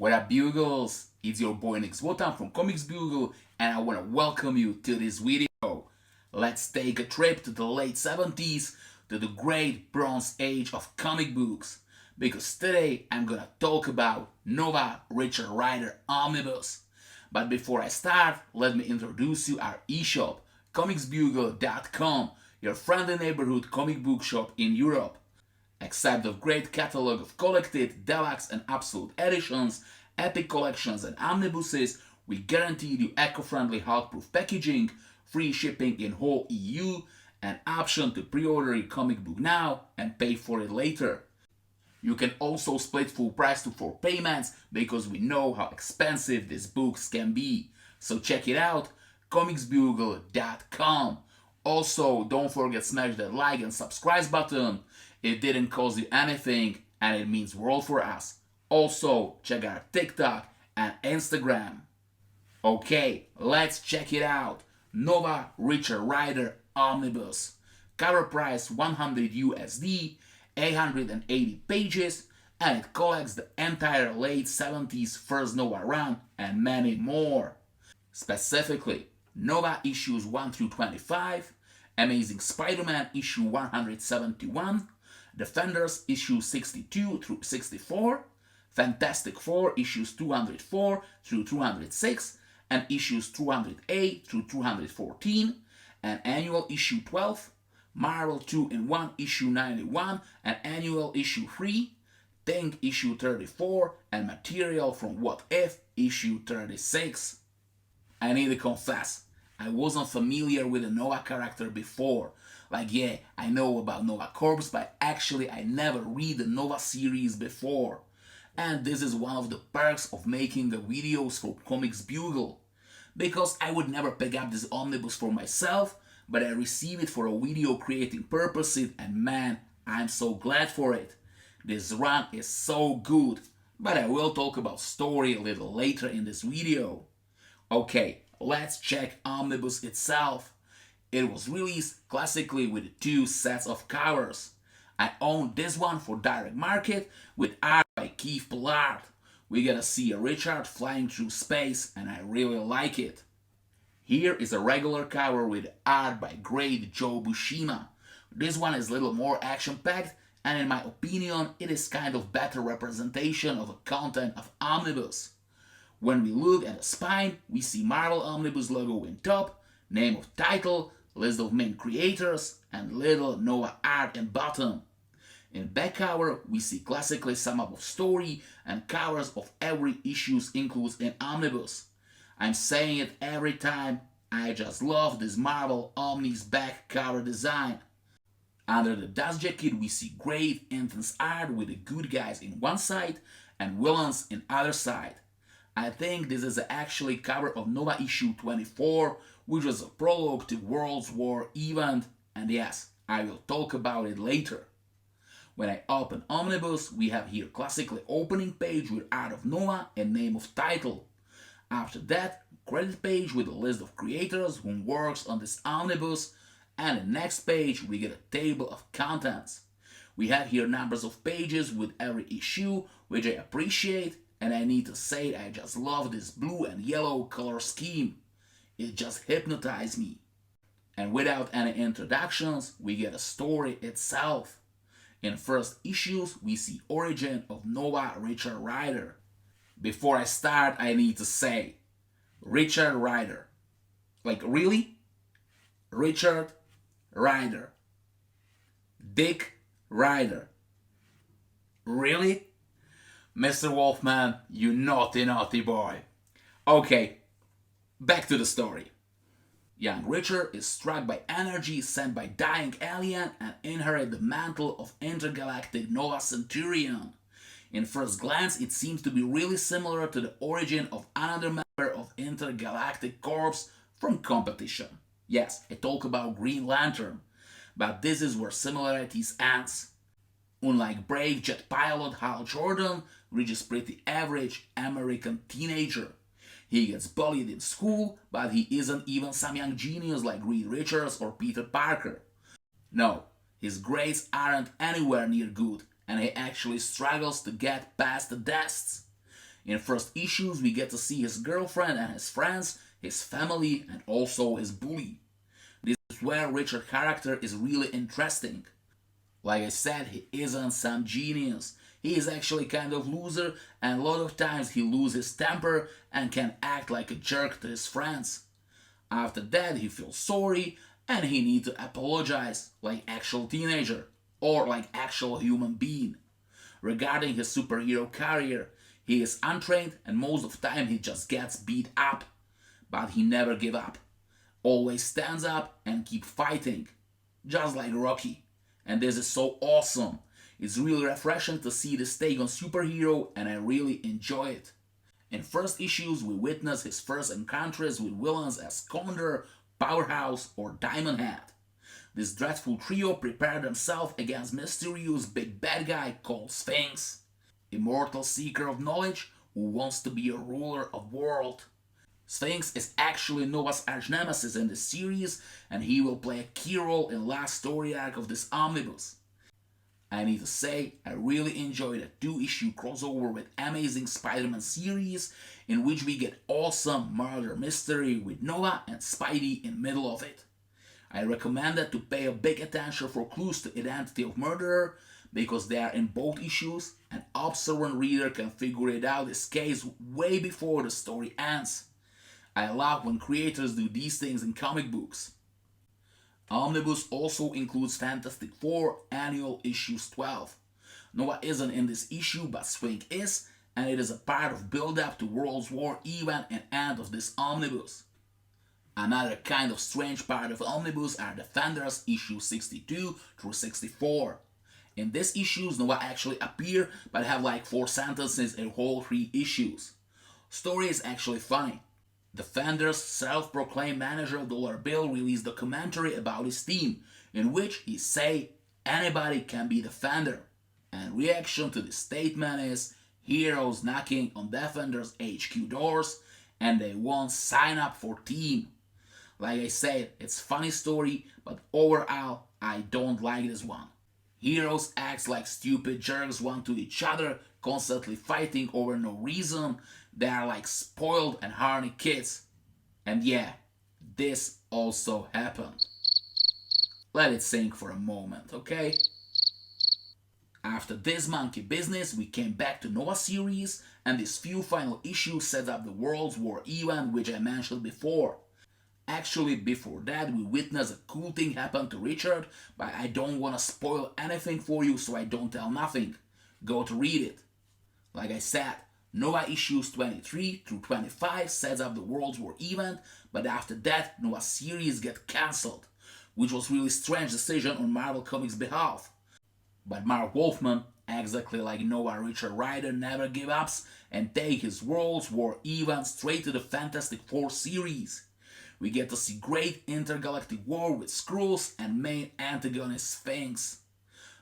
What up, Bugles? It's your boy Nick Wotan from Comics Bugle, and I want to welcome you to this video. Let's take a trip to the late 70s, to the great Bronze Age of comic books, because today I'm gonna talk about Nova Richard Rider Omnibus. But before I start, let me introduce you our eShop, comicsbugle.com, your friendly neighborhood comic book shop in Europe. Except a great catalog of collected, deluxe and absolute editions, epic collections and omnibuses, we guarantee you eco-friendly Hulkproof packaging, free shipping in whole EU, and option to pre-order your comic book now and pay for it later. You can also split full price to 4 payments because we know how expensive these books can be. So check it out, comicsbugle.com. Also, don't forget smash that like and subscribe button. It didn't cost you anything and it means world for us. Also, check out TikTok and Instagram. Okay, let's check it out. Nova Richard Rider Omnibus. Cover price 100 USD, 880 pages, and it collects the entire late 70s first Nova run and many more. Specifically, Nova issues 1 through 25, Amazing Spider-Man issue 171, Defenders issue 62 through 64, Fantastic Four issues 204 through 206, and issues 208 through 214, and annual issue 12, Marvel 2-in-1 issue 91 and annual issue 3, Thing issue 34, and material from What If issue 36. I need to confess, I wasn't familiar with the Nova character before. Like, yeah, I know about Nova Corps, but actually I never read the Nova series before. And this is one of the perks of making the videos for Comics Bugle. Because I would never pick up this omnibus for myself, but I receive it for a video creating purposes, and man, I'm so glad for it. This run is so good, but I will talk about story a little later in this video. Okay, let's check Omnibus itself. It was released classically with 2 sets of covers. I own this one for direct market with art by Keith Pollard. We gotta see a Richard flying through space and I really like it. Here is a regular cover with art by great Joe Buscema. This one is a little more action-packed and in my opinion it is kind of better representation of the content of Omnibus. When we look at the spine, we see Marvel Omnibus logo in top, name of title, list of main creators, and little Nova art in bottom. In back cover, we see classically sum up of story and covers of every issues includes in Omnibus. I'm saying it every time, I just love this Marvel Omni's back cover design. Under the dust jacket, we see great intense art with the good guys in one side and villains in other side. I think this is actually cover of Nova issue 24, which was a prologue to World War event, and yes, I will talk about it later. When I open Omnibus, we have here classically opening page with art of Nova and name of title. After that, credit page with a list of creators who works on this Omnibus, and the next page we get a table of contents. We have here numbers of pages with every issue, which I appreciate, and I need to say I just love this blue and yellow color scheme. It just hypnotized me. And without any introductions, we get a story itself. In first issues, we see origin of Nova Richard Rider. Before I start, I need to say, Richard Rider. Like, really? Richard Rider. Dick Rider. Really? Mr. Wolfman, you naughty, naughty boy. Okay, back to the story. Young Richard is struck by energy sent by dying alien and inherits the mantle of intergalactic Nova Centurion. In first glance, it seems to be really similar to the origin of another member of Intergalactic Corps from competition. Yes, I talk about Green Lantern, but this is where similarities ends. Unlike brave jet pilot Hal Jordan, Rich is pretty average American teenager. He gets bullied in school, but he isn't even some young genius like Reed Richards or Peter Parker. No, his grades aren't anywhere near good, and he actually struggles to get past the tests. In first issues, we get to see his girlfriend and his friends, his family, and also his bully. This is where Richard's character is really interesting. Like I said, he isn't some genius. He is actually kind of loser, and a lot of times he loses his temper and can act like a jerk to his friends. After that, he feels sorry and he needs to apologize like actual teenager or like actual human being. Regarding his superhero career, he is untrained and most of the time he just gets beat up. But he never give up. Always stands up and keep fighting. Just like Rocky. And this is so awesome. It's really refreshing to see this take on superhero and I really enjoy it. In first issues, we witness his first encounters with villains as Condor, Powerhouse, or Diamond Head. This dreadful trio prepare themselves against mysterious big bad guy called Sphinx, immortal seeker of knowledge who wants to be a ruler of world. Sphinx is actually Nova's arch-nemesis in this series, and he will play a key role in the last story arc of this omnibus. I need to say, I really enjoyed a 2-issue crossover with Amazing Spider-Man series, in which we get awesome murder mystery with Nova and Spidey in the middle of it. I recommend it to pay a big attention for clues to identity of murderer, because they are in both issues, and observant reader can figure it out this case way before the story ends. I love when creators do these things in comic books. Omnibus also includes Fantastic Four Annual Issues 12. Nova isn't in this issue, but Swing is, and it is a part of build-up to World War event and end of this omnibus. Another kind of strange part of Omnibus are Defenders issue 62 through 64. In these issues, Nova actually appear, but have like 4 sentences in whole 3 issues. Story is actually funny. Defender's self-proclaimed manager Dollar Bill released a documentary about his team, in which he say anybody can be Defender. And reaction to this statement is heroes knocking on Defender's HQ doors and they won't sign up for team. Like I said, it's funny story, but overall I don't like this one. Heroes act like stupid jerks one to each other, constantly fighting over no reason. They are like spoiled and horny kids. And yeah, this also happened. Let it sink for a moment, okay? After this monkey business, we came back to Nova series, and this few final issues set up the World War event which I mentioned before. Actually, before that, we witnessed a cool thing happen to Richard, but I don't want to spoil anything for you, so I don't tell nothing. Go to read it. Like I said, Nova issues 23 through 25 sets up the World War event, but after that, Nova series get cancelled, which was really strange decision on Marvel Comics' behalf. But Mark Wolfman, exactly like Nova Richard Rider, never give up and take his World War event straight to the Fantastic Four series. We get to see great intergalactic war with Skrulls and main antagonist Sphinx.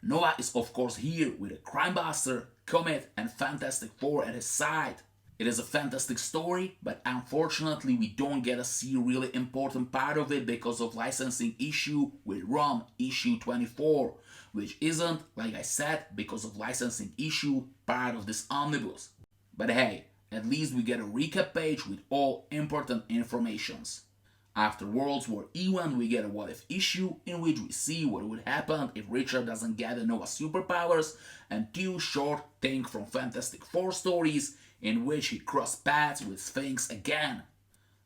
Nova is of course here with a Crimebuster, Comet and Fantastic Four at his side. It is a fantastic story, but unfortunately we don't get to see a really important part of it because of licensing issue with ROM issue 24, which isn't, like I said, because of licensing issue part of this omnibus. But hey, at least we get a recap page with all important informations. After World War event, we get a what if issue in which we see what would happen if Richard doesn't get the Nova superpowers, and 2 short Think from Fantastic Four stories in which he cross paths with Sphinx again.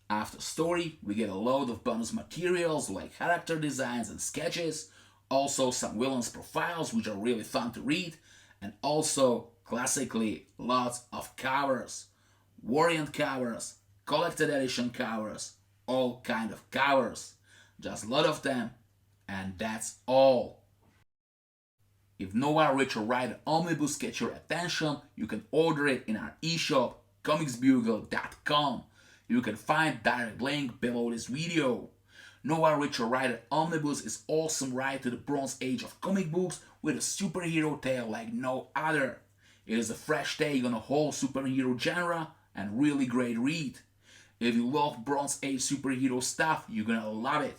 After story, we get a load of bonus materials like character designs and sketches, also some villains profiles which are really fun to read, and also, classically, lots of covers. Variant covers, collected edition covers, all kind of covers. Just a lot of them, and that's all. If Nova Richard Rider Omnibus gets your attention, you can order it in our eShop, comicsbugle.com. You can find direct link below this video. Nova Richard Rider Omnibus is awesome ride to the Bronze Age of comic books with a superhero tale like no other. It is a fresh take on a whole superhero genre and really great read. If you love Bronze Age superhero stuff, you're gonna love it.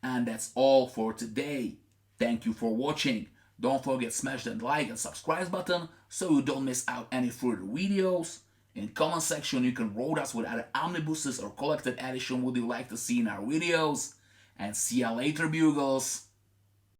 And that's all for today. Thank you for watching. Don't forget to smash that like and subscribe button so you don't miss out any further videos. In comment section, you can vote us what other omnibuses or collected edition would you like to see in our videos. And see ya later, Bugles!